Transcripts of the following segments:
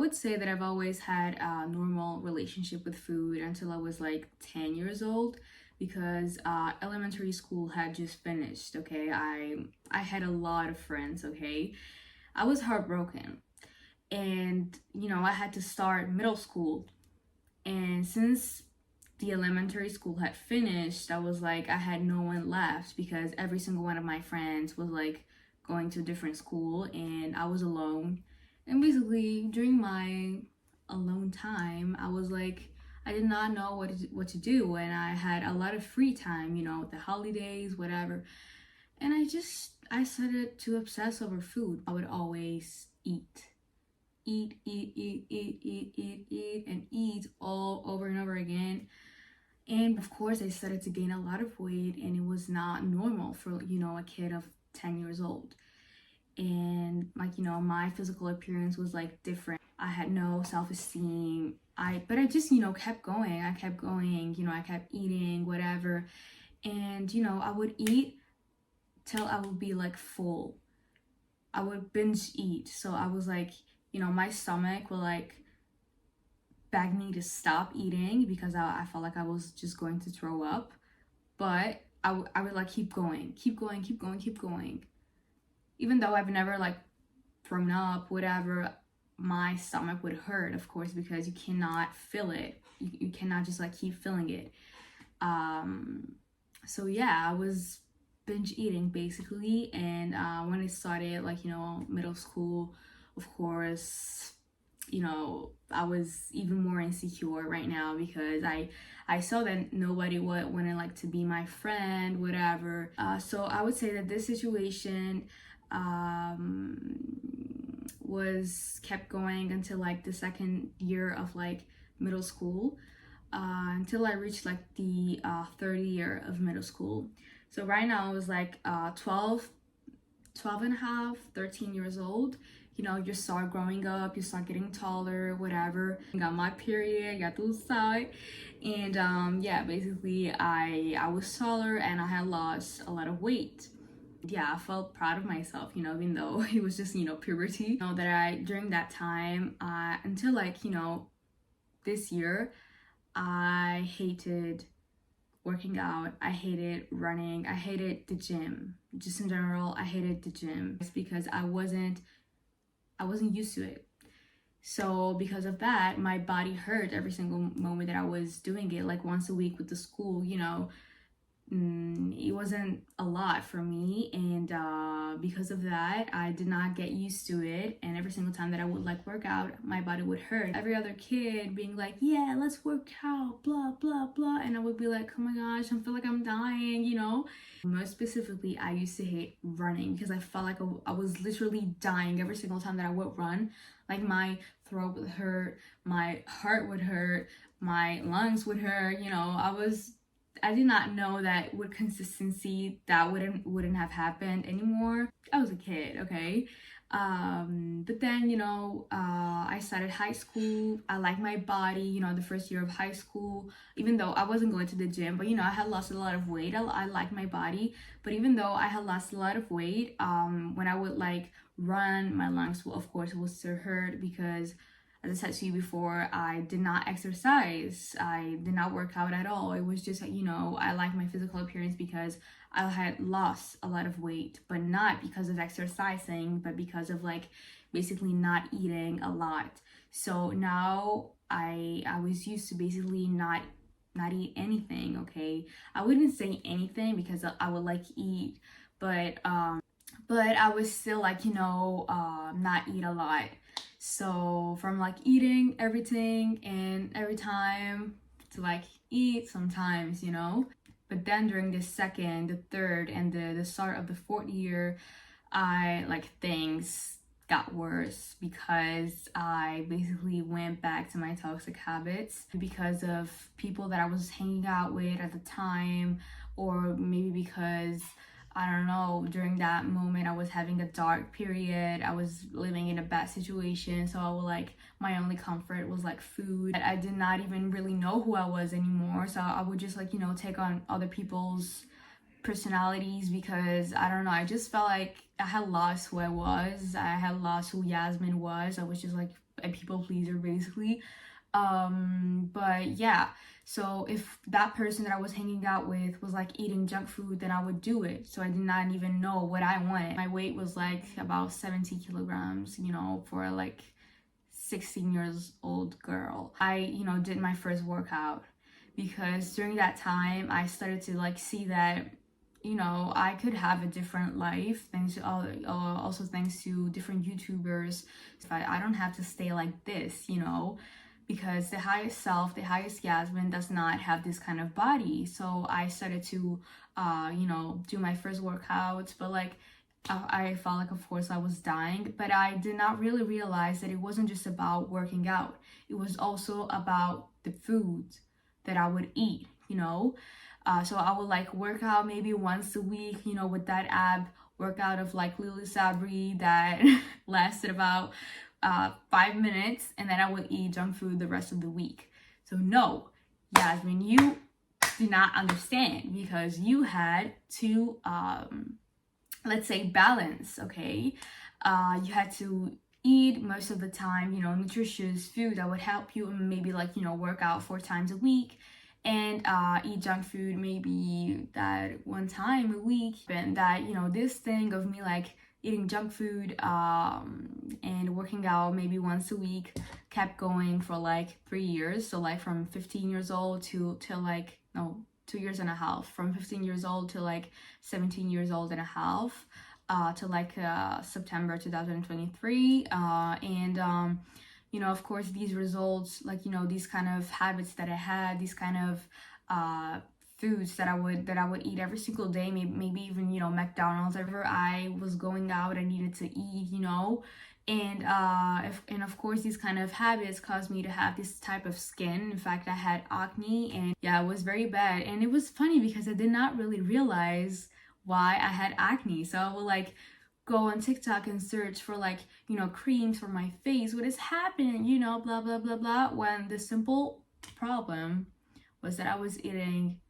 would say that I've always had a normal relationship with food until I was like 10 years old, because elementary school had just finished. Okay, I had a lot of friends. Okay, I was heartbroken, and I had to start middle school. And since the elementary school had finished, I was like, I had no one left because every single one of my friends was like going to a different school and I was alone. And basically, during my alone time, I was like, I did not know what to do, and I had a lot of free time, the holidays, whatever. And I started to obsess over food. I would always eat, and eat all over and over again. And of course, I started to gain a lot of weight, and it was not normal for, a kid of 10 years old. And like, my physical appearance was like different. I had no self-esteem. But I just, kept going. I kept going, I kept eating, whatever. And, I would eat till I would be like full. I would binge eat. So I was like, my stomach would like beg me to stop eating because I felt like I was just going to throw up. But I would like keep going. Even though I've never like thrown up, whatever, my stomach would hurt, of course, because you cannot feel it. You cannot just like keep feeling it. So yeah, I was binge eating basically. And when I started like, middle school, of course, I was even more insecure right now because I saw that nobody wanted like to be my friend, whatever. So I would say that this situation was kept going until like the second year of like middle school, until I reached like the third year of middle school. So right now I was like 12 and a half, 13 years old. You start growing up, you start getting taller, whatever. Got my period, got those side. And yeah, basically I was taller and I had lost a lot of weight. Yeah, I felt proud of myself, even though it was just, puberty. That during that time, until like, this year, I hated working out, I hated running, I hated the gym. Just in general, I hated the gym. It's because I wasn't used to it. So because of that, my body hurt every single moment that I was doing it, like once a week with the school, it wasn't a lot for me. And because of that, I did not get used to it. And every single time that I would like work out, my body would hurt. Every other kid being like, yeah, let's work out, blah, blah, blah. And I would be like, oh my gosh, I feel like I'm dying, Most specifically, I used to hate running because I felt like I was literally dying every single time that I would run. Like my throat would hurt, my heart would hurt, my lungs would hurt, I did not know that with consistency that wouldn't have happened anymore. I was a kid, okay? But then, I started high school. I liked my body, the first year of high school, even though I wasn't going to the gym, but, I had lost a lot of weight. I liked my body, but even though I had lost a lot of weight, when I would like run, my lungs will, of course, will still hurt because, as I said to you before, I did not exercise. I did not work out at all. It was just, I like my physical appearance because I had lost a lot of weight, but not because of exercising, but because of like basically not eating a lot. So now I was used to basically not eat anything, okay? I wouldn't say anything because I would like eat, but I was still like, not eat a lot. So from like eating everything and every time to like eat sometimes, But then during the second, the third, and the start of the fourth year, things got worse because I basically went back to my toxic habits because of people that I was hanging out with at the time, or maybe because I don't know, during that moment I was having a dark period. I was living in a bad situation, so I would like, my only comfort was like food. I did not even really know who I was anymore, so I would just like, take on other people's personalities because I don't know, I just felt like I had lost who I was. I had lost who Yasmin was. I was just like a people pleaser basically. But yeah, so if that person that I was hanging out with was like eating junk food, then I would do it. So I did not even know what I wanted. My weight was like about 70 kilograms, you know, for like 16 years old girl. I, you know, did my first workout because during that time I started to like see that, you know, I could have a different life thanks to also thanks to different YouTubers. I don't have to stay like this, you know, because the highest self, the highest Yasmin does not have this kind of body. So I started to, you know, do my first workouts, but like I felt like, of course, I was dying, but I did not really realize that it wasn't just about working out. It was also about the foods that I would eat, you know? So I would like work out maybe once a week, you know, with that ab workout of like Lily Sabri that lasted about 5 minutes, and then I would eat junk food the rest of the week. So no, Yasmin, you did not understand because you had to let's say balance, okay? You had to eat most of the time, you know, nutritious food that would help you, and maybe like, you know, work out 4 times a week, and eat junk food maybe that 1 time a week. And that, you know, this thing of me like eating junk food and working out maybe once a week kept going for like 3 years. So like from 15 years old to like, no, 2 years and a half, from 15 years old to like 17 years old and a half, to like September 2023. And you know, of course, these results, like, you know, these kind of habits that I had, these kind of foods that I would eat every single day, maybe even, you know, McDonald's, wherever I was going out, I needed to eat, you know. And and of course, these kind of habits caused me to have this type of skin. In fact, I had acne, and yeah, it was very bad. And it was funny because I did not really realize why I had acne. So I would like go on TikTok and search for like, you know, creams for my face. What is happening? You know, blah blah blah blah. When the simple problem was that I was eating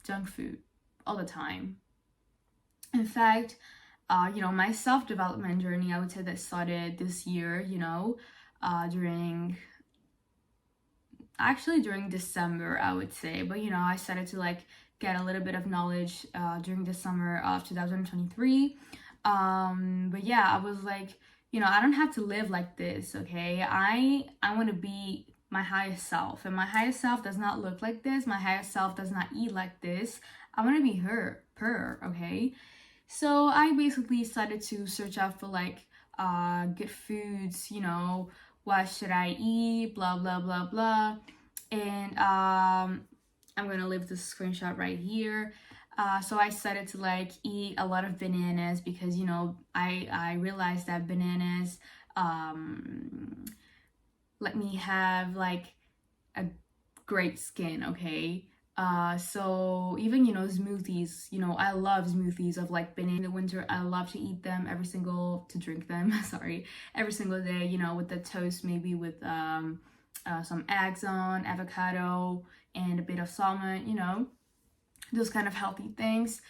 junk food all the time. In fact, you know, my self-development journey, I would say that started this year, you know, during December, I would say. But, you know, I started to like get a little bit of knowledge during the summer of 2023. But yeah, I was like, you know, I don't have to live like this, okay? I want to be my highest self, and my highest self does not look like this. My highest self does not eat like this. I want to be her, okay? So I basically started to search out for like good foods, you know, what should I eat, blah blah blah blah. And I'm gonna leave this screenshot right here. So I started to like eat a lot of bananas because, you know, I realized that bananas let me have like a great skin, okay? So even, you know, smoothies, you know, I love smoothies of like banana in the winter. I love to eat them to drink them, sorry, every single day, you know, with the toast, maybe with some eggs on, avocado, and a bit of salmon, you know, those kind of healthy things.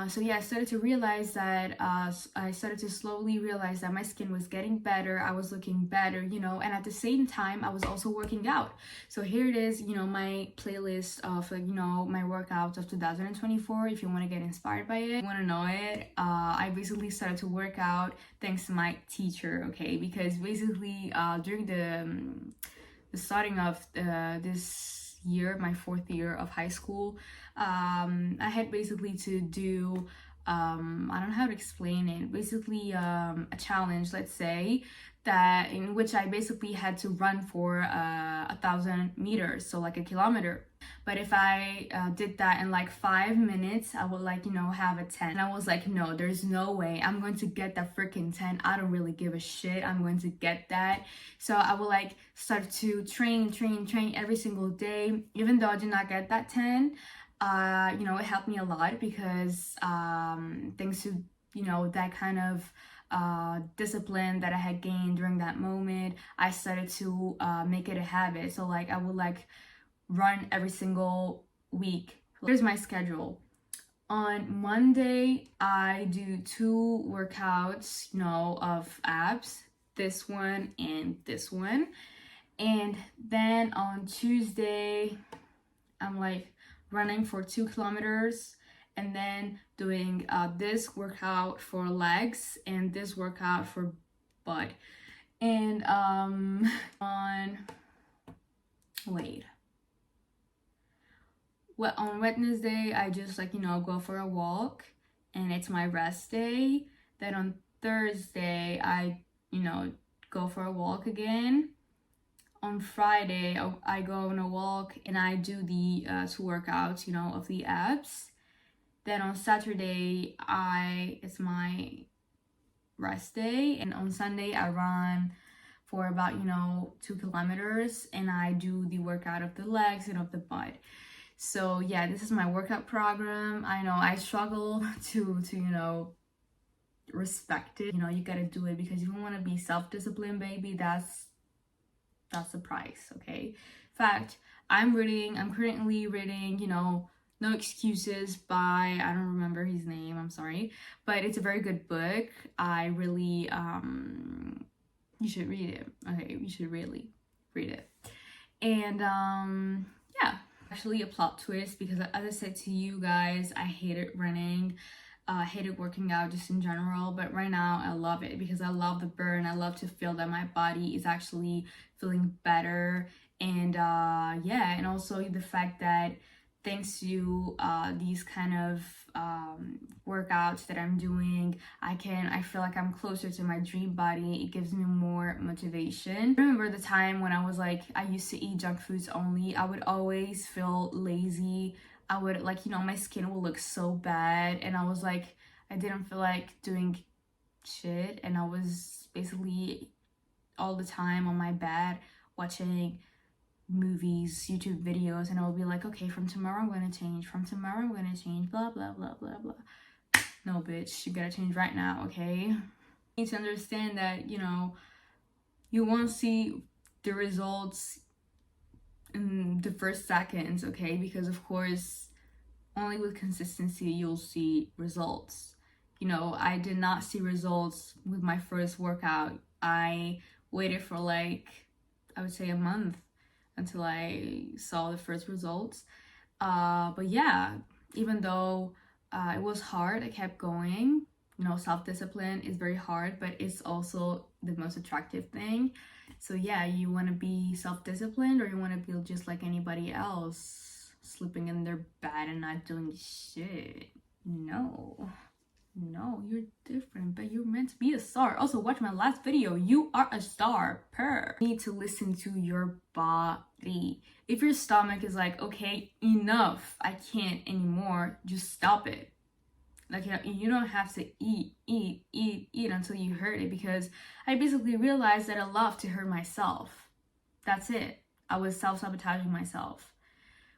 So yeah, I started to realize that I started to slowly realize that my skin was getting better. I was looking better, you know, and at the same time, I was also working out. So here it is, you know, my playlist of like, you know, my workouts of 2024. If you want to get inspired by it, want to know it, I basically started to work out thanks to my teacher, okay? Because basically during the starting of this year, my 4th year of high school, I had basically to do I don't know how to explain it, basically a challenge, let's say, that in which I basically had to run for 1,000 meters, so like a kilometer. But if I did that in like 5 minutes, I would like, you know, have a 10. And I was like, no, there's no way I'm going to get that freaking 10. I don't really give a shit. I'm going to get that. So I would like start to train every single day. Even though I did not get that 10, you know, it helped me a lot because thanks to, you know, that kind of discipline that I had gained during that moment, I started to make it a habit. So like I would like run every single week. Here's my schedule. On Monday, I do 2 workouts, you know, of abs. this one and this one. And then on Tuesday, I'm like running for 2 kilometers and then doing this workout for legs and this workout for butt. And on Wednesday, I just like, go for a walk and it's my rest day. Then on Thursday, I, go for a walk again. On Friday, I go on a walk and I do the 2 workouts, of the abs. Then on Saturday, it's my rest day. And on Sunday, I run for about, 2 kilometers and I do the workout of the legs and of the butt. So yeah, this is my workout program. I know I struggle to respect it. You gotta do it because if you want to be self-disciplined, baby, that's the price, okay? In fact, I'm currently reading, No Excuses by, I don't remember his name, I'm sorry, but it's a very good book. I really, you should read it. Okay, you should really read it. And yeah, actually a plot twist, because as I said to you guys, I hated running. Hated working out just in general, but right now I love it because I love the burn. I love to feel that my body is actually feeling better. And yeah, and also the fact that thanks to these kind of workouts that I'm doing, I feel like I'm closer to my dream body. It gives me more motivation. I remember the time when I was like, I used to eat junk foods only. I would always feel lazy. I would like, my skin will look so bad, and I was like, I didn't feel like doing shit, and I was basically all the time on my bed watching movies, YouTube videos, and I would be like, okay, from tomorrow I'm gonna change, from tomorrow I'm gonna change, blah blah blah blah blah. No, bitch, you gotta change right now, okay? You need to understand that, you won't see the results in the first seconds, okay? Because of course, only with consistency you'll see results. I did not see results with my first workout. I waited for like, I would say a month until I saw the first results. But yeah, even though it was hard, I kept going. Self-discipline is very hard, but it's also the most attractive thing. So yeah, you want to be self-disciplined, or you want to be just like anybody else, sleeping in their bed and not doing shit? No, you're different, but you're meant to be a star. Also, watch my last video. You are a star. You need to listen to your body. If your stomach is like, okay, enough, I can't anymore, just stop it. Like, you don't have to eat until you hurt it, because I basically realized that I love to hurt myself. That's it. I was self-sabotaging myself.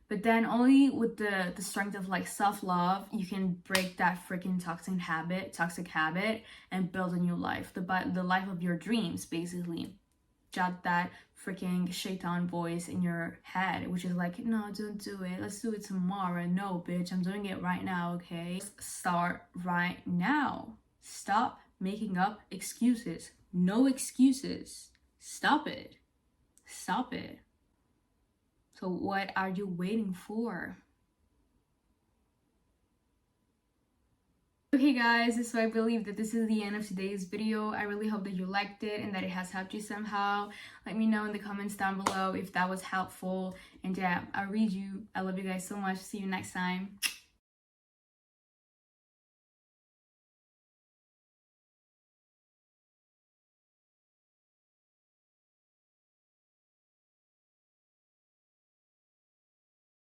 But then only with the strength of like self-love, you can break that freaking toxic habit and build a new life. The life of your dreams, basically. Jot that freaking shaitan voice in your head, which is like, no, don't do it, let's do it tomorrow. No, bitch, I'm doing it right now, okay? Start right now. Stop making up excuses. No excuses. Stop it. So what are you waiting for? Okay guys, so I believe that this is the end of today's video. I really hope that you liked it and that it has helped you somehow. Let me know in the comments down below if that was helpful. And yeah, I'll read you. I love you guys so much. See you next time.